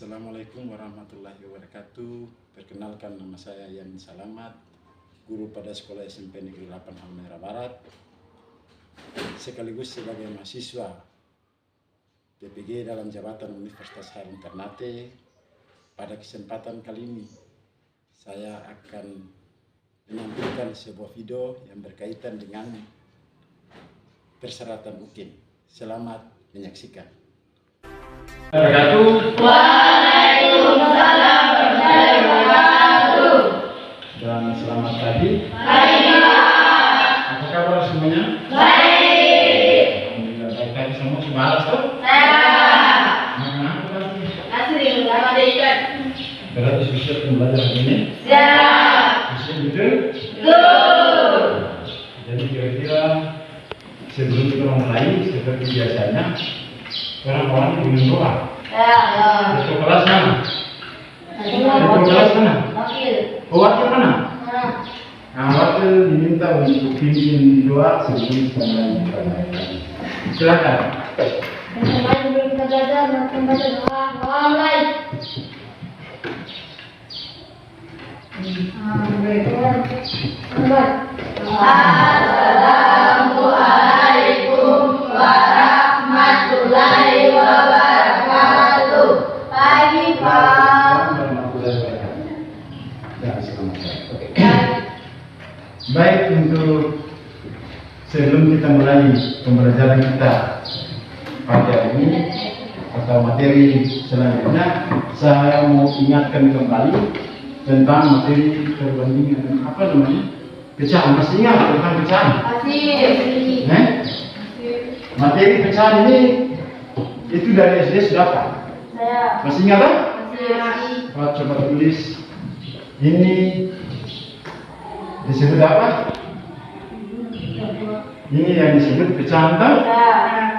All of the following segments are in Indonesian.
Assalamualaikum warahmatullahi wabarakatuh. Perkenalkan, nama saya Yamin Salamat, guru pada Sekolah SMP Negeri 8 Halmahera Barat, sekaligus sebagai mahasiswa PPG dalam jabatan Universitas Hairun Ternate. Pada kesempatan kali ini, saya akan menampilkan sebuah video yang berkaitan dengan persyaratan UKIM. Selamat menyaksikan. Waalaikumsalam warahmatullahi wabarakatuh. Dan selamat pagi. Baik. Apa kabar semuanya? Baik. Alhamdulillah baik. Tadi semua sudah balas tuh? Saya. Apa lagi? Asli bersama ikan. Berarti siap belajar hari ini? Siap. Siap betul? Betul. Jadi kira-kira sebelum kita mulai seperti biasanya, orang-orang ingin doa. Ya. Ketua kelas mana? Ketua kelas mana? Wakil. Oh, wakil mana? Nah, wakil diminta untuk pimpin doa sebelum kita mulai. Silakan. Kembali sebelum kita belajar, membaca doa. Doa mulai. Assalamualaikum warahmatullahi wabarakatuh. Pagi Pak. Baik, untuk sebelum kita mulai pembelajaran kita pada hari ini atau materi selanjutnya, saya mau ingatkan kembali tentang materi perbandingan apa namanya? Pecahan. Masih ingat tentang pecahan? Masih. Materi pecahan ini itu dari SD sudah apa? Saya. Masih ingat kan? Masih. Oh, coba tulis. Ini disebut apa? Ini yang disebut pecahan tak? Ya.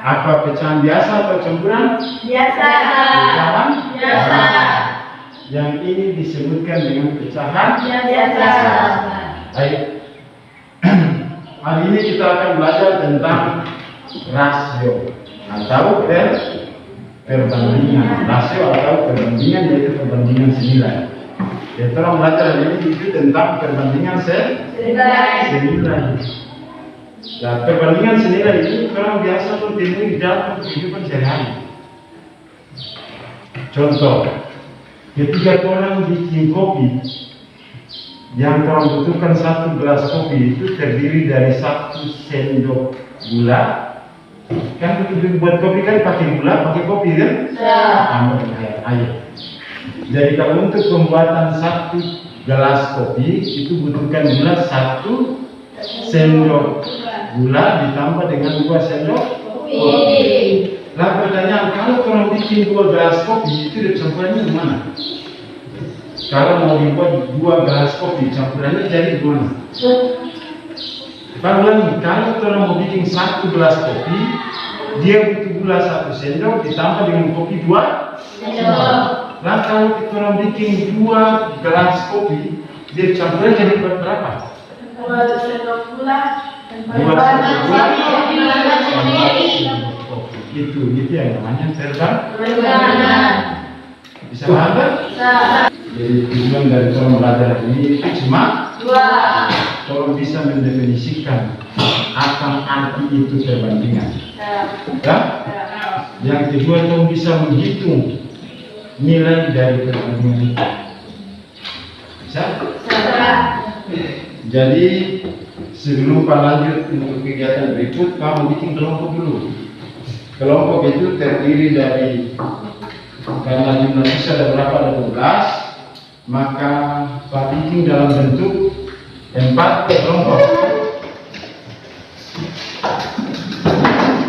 Apa pecahan biasa atau campuran? Biasa. Pecahan? Biasa. Yang ini disebutkan dengan pecahan? Biasa. Baik. Hari ini kita akan belajar tentang rasio atau perbandingan. Rasio atau perbandingan yaitu perbandingan senilai. Kita orang belajar hari ini itu tentang perbandingan senilai. Nah, perbandingan senilai ini orang biasa pun temui di dalam kehidupan sehari-hari. Contoh, ketika orang bikin kopi, yang orang butuhkan satu gelas kopi itu terdiri dari 1 sendok gula. Kan buat kopi kan pakai gula, pakai kopi kan? Tambah air. Jadi kalau untuk pembuatan 1 gelas kopi itu butuhkan gula 1 sendok gula ditambah dengan 2 sendok kopi. Lah pertanyaan, kalau orang bikin 2 gelas kopi itu campurannya gimana? Kalau mau dibuat 2 gelas kopi, campurannya jadi gimana? Lagi, kalau orang mau bikin 1 gelas kopi, dia butuh gula 1 sendok ditambah dengan kopi 2 sendok. Lah kalau kita orang bikin 2 gelas kopi, dia campurannya jadi berapa? 2 sendok gula. 2 sendok gula. Itu yang namanya perbandingan. Bisa paham kan? Jadi tujuan dari orang belajar ini cuma 2. Orang bisa mendefinisikan apa arti itu perbandingan. Ya? Yang kedua, orang bisa menghitung nilai dari perbandingan itu. Bisa? Jadi sebelum Pak lanjut untuk kegiatan berikut, kamu bikin kelompok dulu. Kelompok itu terdiri dari, karena jumlah siswa ada berapa, ada 12, maka Pak bikin dalam bentuk 4 kelompok.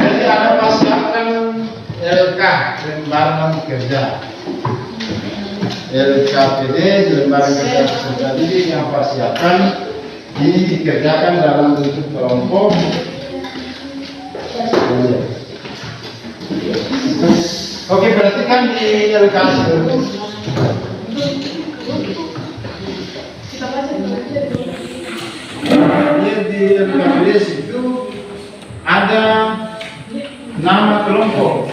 Jadi ada pasangan LK, lembaran kerja. LKPD, lembaran kerja peserta didik yang Pak siapkan ini dikerjakan dalam bentuk kelompok. Oke, berarti kan di LKS di LKS itu ada nama kelompok.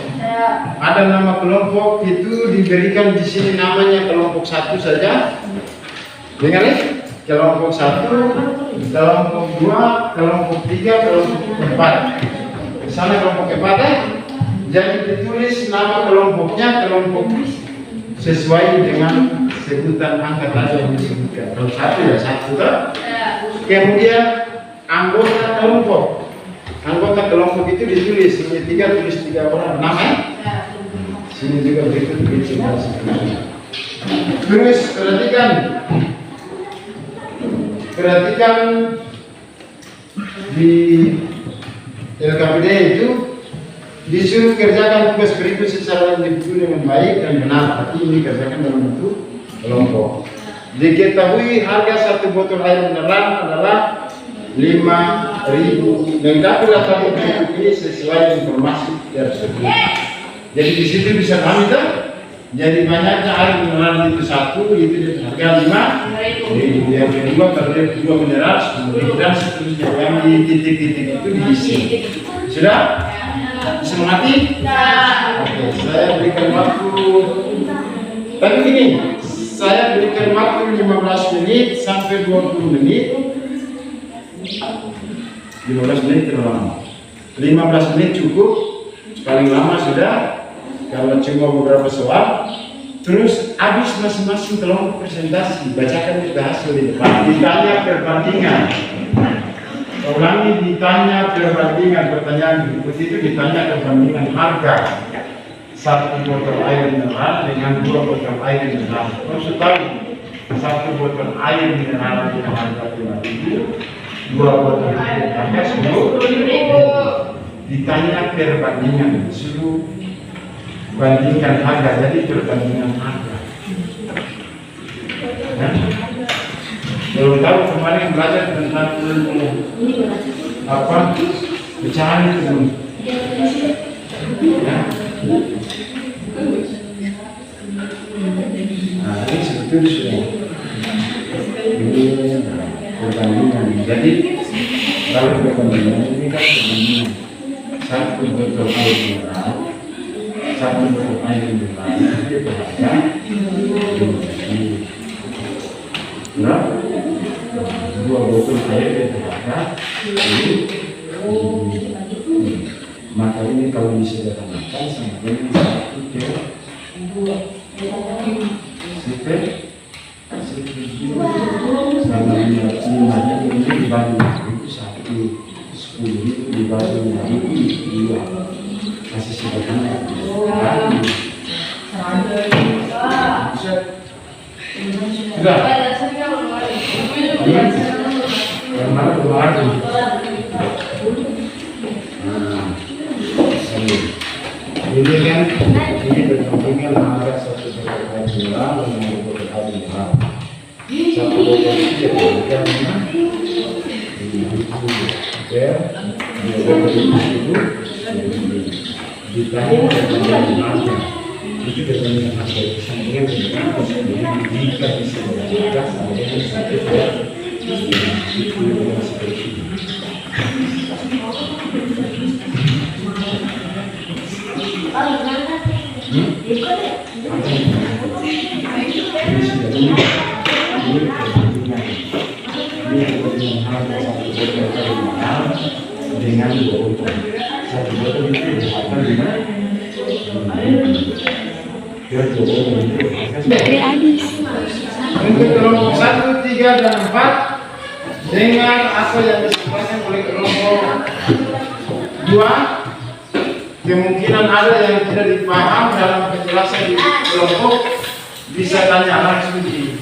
ada nama kelompok itu diberikan di sini namanya kelompok 1 saja. Dengar ya? Kelompok 1, kelompok 2, kelompok 3, kelompok 4. Di sana kelompok 4 ya. Jadi ditulis nama kelompoknya kelompok sesuai dengan sebutan angka tadi yang disebutkan. Kalau 1 ya 1 kan? Kemudian anggota kelompok. Anggota kelompok itu ditulis, ini 3 tulis 3 orang nama. Sini juga begitu. Terus perhatikan di LKPD itu disuruh kerjakan tugas berikut secara individu dengan baik dan benar. Tapi ini kerjakan dalam bentuk kelompok. Diketahui harga 1 botol air mineral adalah 5.000. Lengkapi data berikut ini sesuai informasi tersebut. Jadi di situ bisa kami tahu. Jadi banyaknya air mineral itu 1 itu harga 5.000. Yang kedua kalau 2 mineral 10.000 dan seterusnya. Yang di titik-titik itu diisi. Sudah? Bisa mengerti? Oke, saya berikan waktu. Tapi gini, saya berikan waktu 15 menit sampai 20 menit. 15 menit terlalu lama. 15 menit cukup. Paling lama sudah. Kalau cuma beberapa soal, terus habis masing-masing kelompok presentasi, bacakan juga hasil di depan. Ditanya perbandingan. Ulangi, ditanya perbandingan. Pertanyaan berikut itu ditanya perbandingan harga 1 botol air mineral dengan 2 botol air mineral. Maksud tahu 1 botol air mineral dengan harga 5.000, 2 botol air harga 10.000. Ditanya perbandingan, disuruh bandingkan harga, jadi perbandingan harga. Belum tahu kemarin belajar tentang apa pecahan itu. Ya. Nah, ini sebetulnya sudah ini perbandingan. Jadi kalau perbandingan ini kan perbandingan 1 botol air mineral, 1 botol air mineral itu harga 5.000. Nah, 2 botol air itu harga 10.000. Maka ini kalau disederhanakan sama dengan 1 ke 10.000 sama 5.000 ini dibagi itu 10.000 dibagi 5.000 2. Kasih sederhana. Sudah. Yang mana kemarin? Ini kan ini berhubungan harga 1 botol air mineral dengan 2 botol air mineral. 1 botol itu harga 5.000 per 2 botol itu ditanya perbandingan harga. Itu perbandingan harga itu sama dengan jika bisa berharga sama dengan 1 per 10.000 seperti ini. Dengan 2 botol. 1 botol itu berharga 5.000. Untuk kelompok 1, 3, dan 4 dengan apa yang disampaikan oleh kelompok 2, kemungkinan ada yang tidak dipaham dalam penjelasan di kelompok, bisa tanya langsung di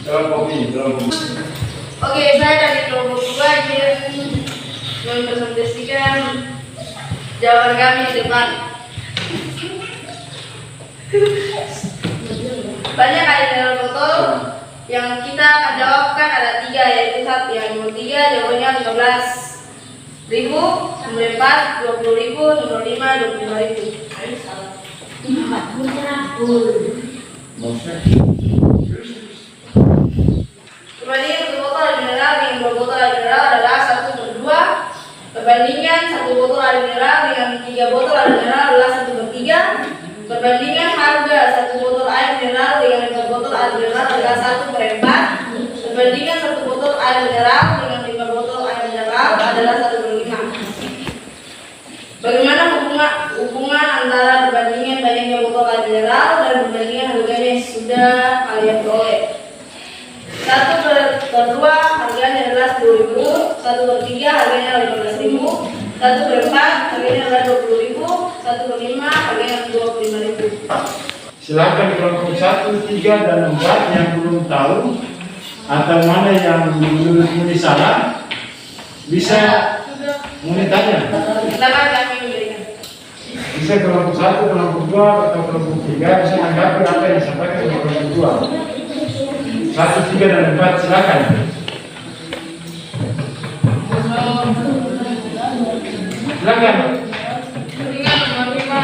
kelompok ini. Oke, saya dari kelompok 2 ingin mempresentasikan jawaban kami di depan. Banyak air dalam botol yang kita akan jawabkan ada 3, yaitu yang nomor 3 jawabannya 15.000, nomor 4 20.000, nomor 5 25.000. Kemudian untuk botol mineral dengan 2 botol mineral adalah 1 per 2 per Perbandingan 1 botol air mineral dengan 3 botol air mineral adalah 1/3. Perbandingan harga 1 botol air mineral dengan 5 botol air mineral adalah 1/4. Perbandingan 1 botol air mineral dengan 5 botol air mineral adalah 1/5. Bagaimana hubungan antara perbandingan banyaknya botol air mineral dan perbandingan harganya yang sudah kalian peroleh? 1/2 harganya adalah 10.000, 1/3 harganya adalah 15.000, 1/4 harganya adalah 20.000, 1/5 harganya 25.000. Silakan kelompok 1, 3, dan 4 yang belum tahu atau mana yang menurut Muni salah bisa Muni tanya. Silakan kami memberikan. Bisa kelompok 1, kelompok 2, atau kelompok 3 bisa menanggapi apa yang disampaikan oleh kelompok 2. 1, 3, dan 4 silakan. Silakan. Dengan menerima.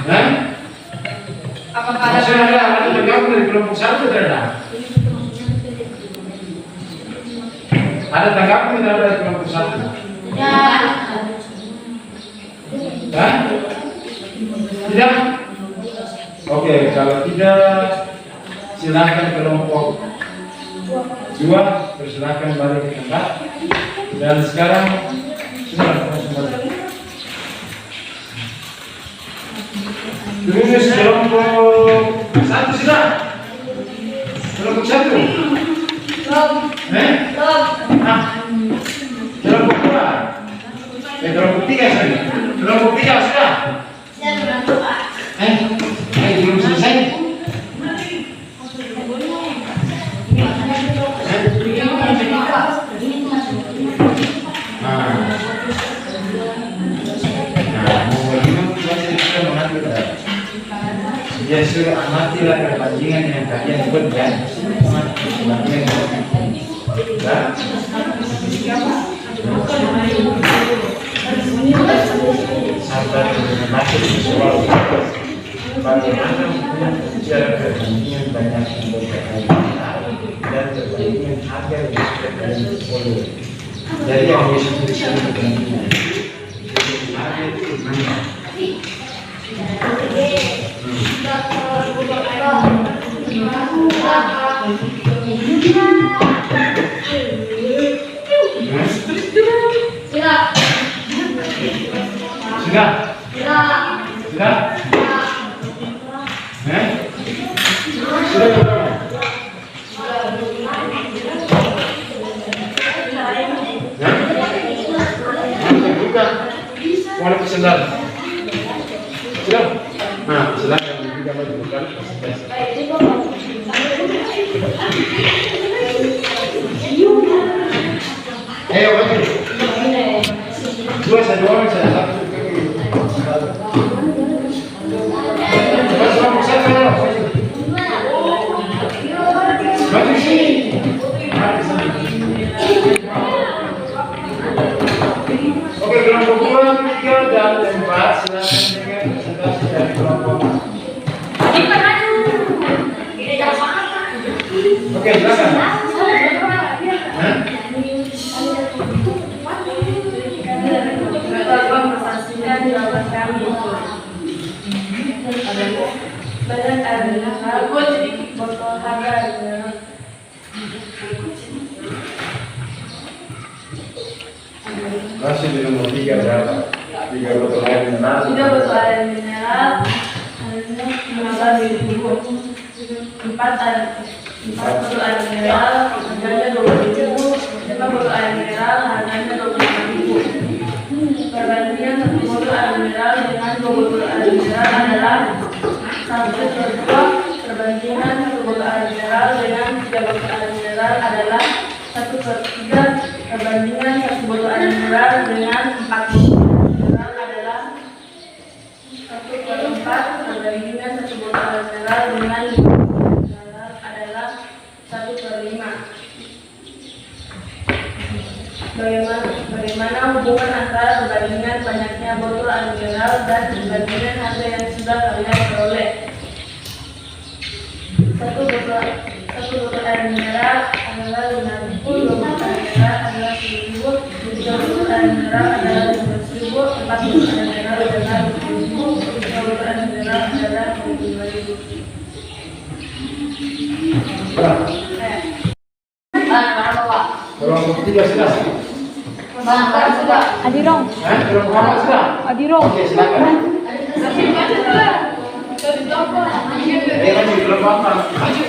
Hah? Apakah ada Maksudnya ada tanggapan dari kelompok 1 atau tidak? Ada tanggapan dari kelompok 1? Ya. Hah? Tidak? Oke, kalau tidak silakan kelompok 2 persilakan balik ke tempat. Dan sekarang sudah terus kelompok 1 sudah. Kelompok 1. Kelompok 2. Kelompok 3 sorry. Kelompok 3 sudah. Belum selesai. Ya suruh amatilah perbandingan yang kalian buat ya. Sabar masuk soal bagaimana bicara perbandingan banyak dan perbandingan harga yang kalian follow. Jadi yang disebut perbandingan harga itu mana? Sudah? Sudah? Sudah berapa? Buka. Mau pesan sudah? Nah, silakan juga menunjukkan. Ayo maju. 2 saya doang, saya satu. Maju sini. Oke, kelompok 2, 3, dan 4 silakan dengan presentasi dari kelompok. Oke, silakan. Mempresentasikan jawaban kami. Badan air sedikit botol harga Masih di nomor 3 berapa? 3 botol air mineral. 3 botol air mineral harganya 15.000. 4 botol air mineral harganya 20.000. 5 botol air mineral harganya 25.000. Perbandingan 1 botol air mineral dengan 2 botol air mineral adalah 1/2. Perbandingan 1 botol air mineral dengan 3 botol air mineral adalah 1/3. Perbandingan 1 botol air mineral dengan 4 botol air mineral adalah 1/4. Perbandingan 1 botol air mineral dengan 5 botol air mineral adalah 1/5. Bagaimana hubungan antara perbandingan banyaknya botol air mineral dan perbandingan harga yang sudah kalian peroleh? 1 botol air mineral adalah 5.000, 2 botol air mineral adalah 10.000, 3 botol air mineral adalah 15.000, 4 botol air mineral adalah 20.000, 3 botol air mineral adalah 22.000. Berapa 13? Adirong. Berapa sudah? Adirong. Oke, silakan. Maju belum apa? Maju.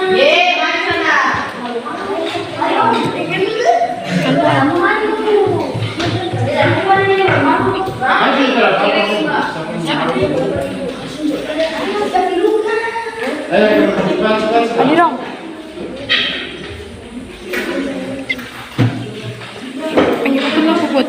Mari sana. Maju terus. Cepat. Adirong. Panggil betul lah puput.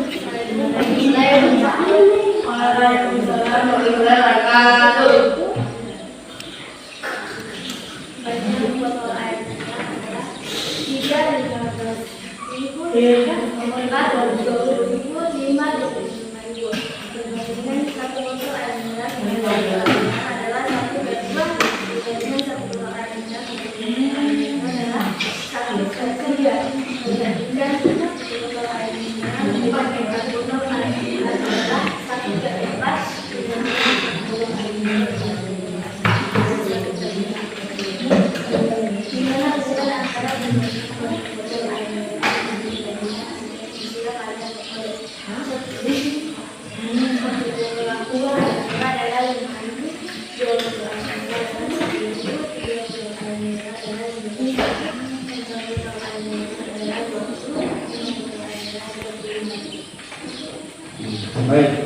Baik.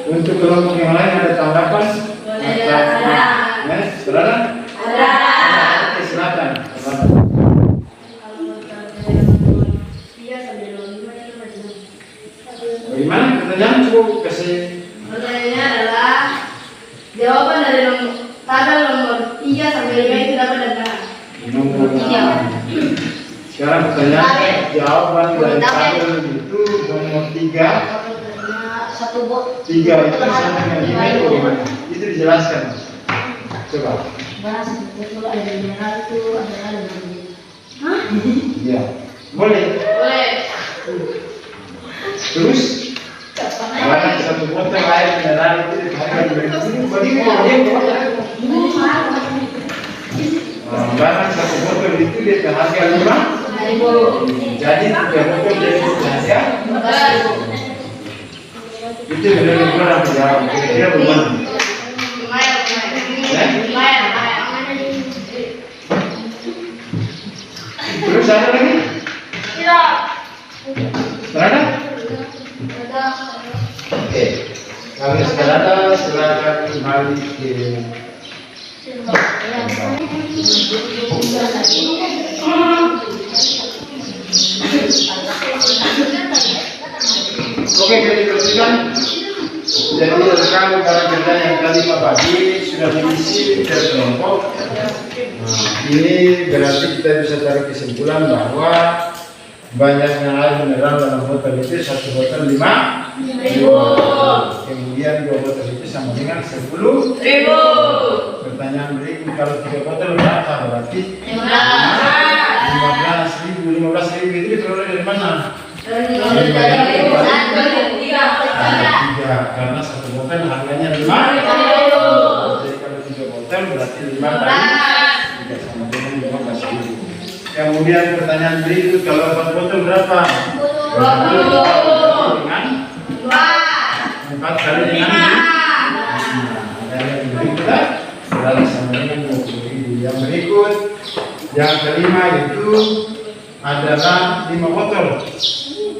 Untuk kelompok yang lain ada tanggapan? Berada? Ada. Oke, silakan. Bagaimana pertanyaan cukup kasih? Pertanyaannya adalah jawaban dari tabel nomor 3 sampai 5 itu dapat dan benar. Nomor 3. Sekarang pertanyaannya jawaban dari tabel itu nomor 3. 3 itu sama dengan 5 itu bagaimana? Itu dijelaskan. Coba. Bahas betul air mineral itu adalah 5.000. Iya. Boleh. Terus barang 1 botol air mineral itu dihargai 5.000. Barang 1 botol itu dia harga 5.000. Jadi 3 botol jadi harga 15.000. Itu benar-benar apa jawab? Kira-kira bagaimana? Lumayan. Terus ada lagi? Tidak. Berada? Oke. Kalau sudah ada, silakan kembali ke Oke, jadi bersihkan. Jadi rekan barang kerja yang tadi Pak Bagi sudah mengisi dari kelompok. Ini berarti kita bisa tarik kesimpulan bahwa banyaknya air mineral dalam botol itu 1 botol 5.000. Kemudian 2 botol itu sama dengan 10.000. Pertanyaan berikut, kalau 3 botol berapa berarti? 15.000 itu diperoleh dari mana? Karena 1 botol harganya 5. Jadi kalau 3 botol berarti 5 kali 3 sama dengan 15.000. Kemudian pertanyaan berikut, kalau 4 botol berapa? 20 dengan 4 kali dengan 5. Yang berikut berarti sama dengan 20.000. Yang berikut, yang kelima itu adalah 5 botol.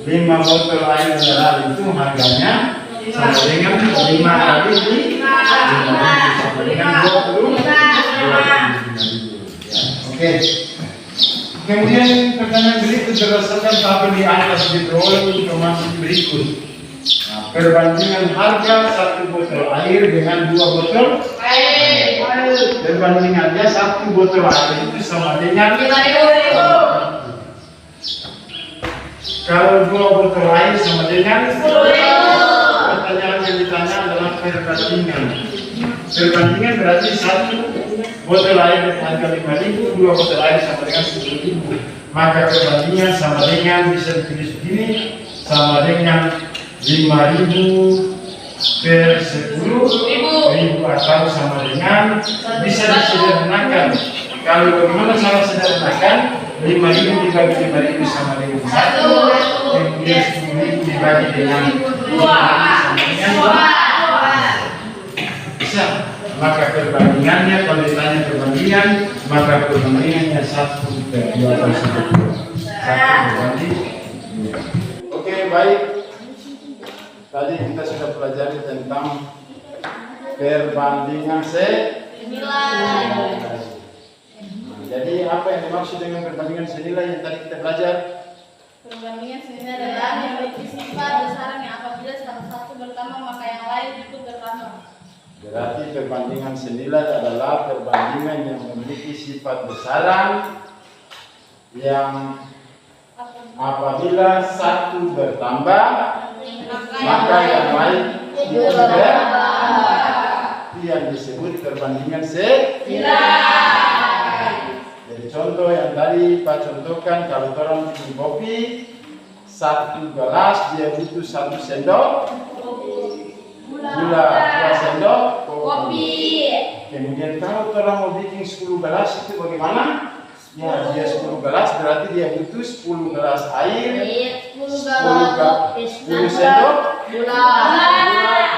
5 botol air mineral itu harganya sama dengan 5 kali 5 sama dengan 20. Oke. Kemudian pertanyaan berikut berdasarkan tabel di atas diperoleh informasi berikut. Nah, perbandingan harga 1 botol air dengan 2 botol air. Perbandingannya 1 botol air itu sama dengan 5.000. Kalau 2 botol air sama dengan 10.000. Pertanyaan yang ditanya adalah perbandingan. Perbandingan berarti 1 botol air harga 5.000, 2 botol air sama dengan 10.000. Maka perbandingan sama dengan bisa ditulis begini, sama dengan 5.000 per 10.000 atau sama dengan bisa disederhanakan. Kalau bagaimana cara sederhanakan 5.000 dibagi 5.000 sama dengan 1, kemudian 10.000 dibagi dengan 5.000 sama dengan 2. Bisa. Maka perbandingannya, kalau ditanya perbandingan, maka perbandingannya 1 per 2 atau 1 berbanding. Oke, baik. Tadi kita sudah pelajari tentang perbandingan senilai. Jadi apa yang dimaksud dengan perbandingan senilai yang tadi kita belajar? Perbandingan senilai adalah memiliki sifat besaran yang apabila salah satu bertambah maka yang lain ikut bertambah. Berarti perbandingan senilai adalah perbandingan yang memiliki sifat besaran yang apabila satu bertambah maka yang lain ikut bertambah. Yang disebut perbandingan senilai. Jadi contoh yang tadi Pak contohkan, kalau orang bikin kopi 1 gelas dia butuh 1 sendok gula, 2 sendok kopi. Kemudian kalau orang mau bikin 10 gelas itu bagaimana? Ya, dia 10 gelas berarti dia butuh 10 gelas air, 10 sendok gula,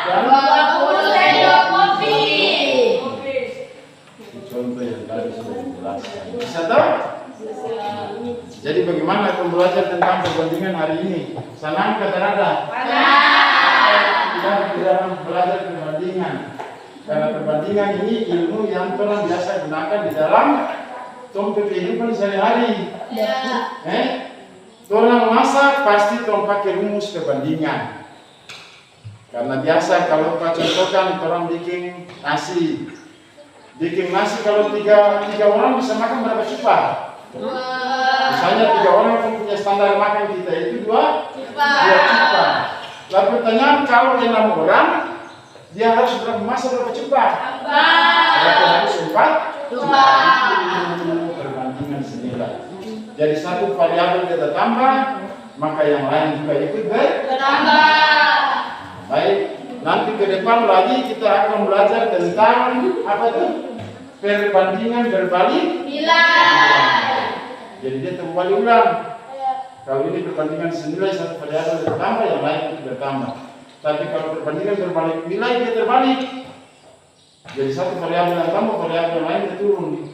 dan 20 sendok kopi. Contoh yang tadi sudah dijelaskan. Bisa tahu? Jadi bagaimana kamu belajar tentang perbandingan hari ini? Senang kata Nada? Kita tidak belajar perbandingan. Karena perbandingan ini ilmu yang orang biasa gunakan di dalam kehidupan sehari-hari. Orang masak pasti orang pakai rumus perbandingan. Karena biasa kalau Pak contohkan orang bikin nasi. Bikin nasi kalau tiga orang bisa makan berapa cupa? Misalnya 3 orang yang punya standar makan kita itu 2 cupa. Lalu pertanyaan kalau 6 orang dia harus masak berapa cupa? Berarti harus 4 cupa. Itu perbandingan senilai. Jadi satu variabel kita tambah, maka yang lain juga ikut bertambah. Baik. Nanti ke depan lagi kita akan belajar tentang apa tuh? Perbandingan berbalik nilai. Jadi dia terbalik ulang. Kalau ini perbandingan senilai satu variabel bertambah, yang lain itu bertambah. Tapi kalau perbandingan berbalik nilai dia terbalik. Jadi satu variabel yang tambah, variabel yang lain itu turun.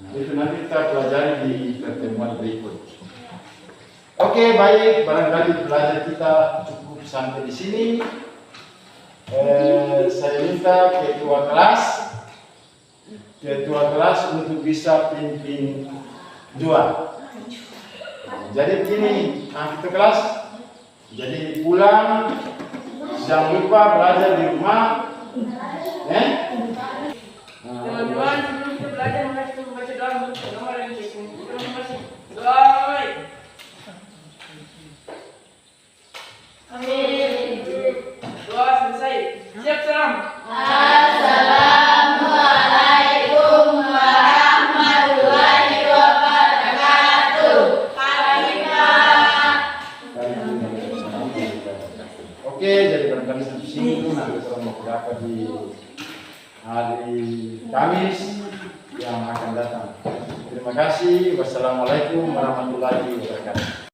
Nah, itu nanti kita pelajari di pertemuan berikut. Oke, baik. Barangkali belajar kita cukup sampai di sini. Saya minta ketua kelas untuk bisa pimpin 2. Jadi begini, kita kelas. Jadi pulang jangan lupa belajar di rumah. Teman-teman, sebelum kita belajar, mari kita baca doa untuk nomor yang doa. Amin. Doa selesai. Siap salam. Assalamualaikum warahmatullahi wabarakatuh. Oke, jadi barangkali sampai sini dulu. Nanti kita mau berapa di hari Kamis yang akan datang. Terima kasih. Wassalamualaikum warahmatullahi wabarakatuh.